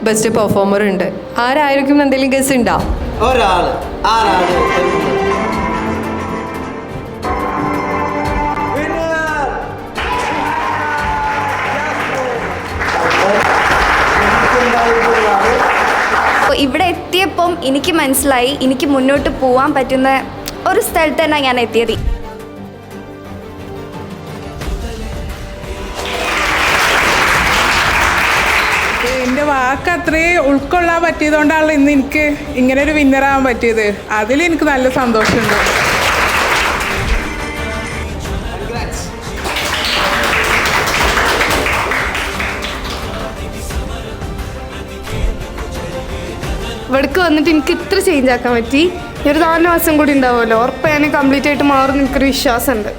Best performer ഉണ്ട്. ആരായിരിക്കും എന്തെങ്കിലും ഗസ് ഉണ്ടോ? ഒരാള്. ആരാണ്? ഇവിടെ എത്തിയപ്പം എനിക്ക് മനസ്സിലായി എനിക്ക് മുന്നോട്ട് പോകാൻ പറ്റുന്ന ഒരു സ്ഥലത്ത് തന്നെ ഞാൻ എത്തിയത്. എൻ്റെ വാക്ക് അത്രയും ഉൾക്കൊള്ളാൻ പറ്റിയതുകൊണ്ടാണല്ലോ ഇന്ന് എനിക്ക് ഇങ്ങനെ ഒരു വിന്നറാകാൻ പറ്റിയത്. അതിലെനിക്ക് നല്ല സന്തോഷമുണ്ട്. ഇവിടേക്ക് വന്നിട്ട് എനിക്ക് ഇത്ര ചേഞ്ച് ആക്കാൻ പറ്റി. ഒരു 4 മാസം കൂടി ഉണ്ടാവുമല്ലോ, ഉറപ്പാണ് കംപ്ലീറ്റ് ആയിട്ട് മാറും. എനിക്കൊരു വിശ്വാസമുണ്ട്.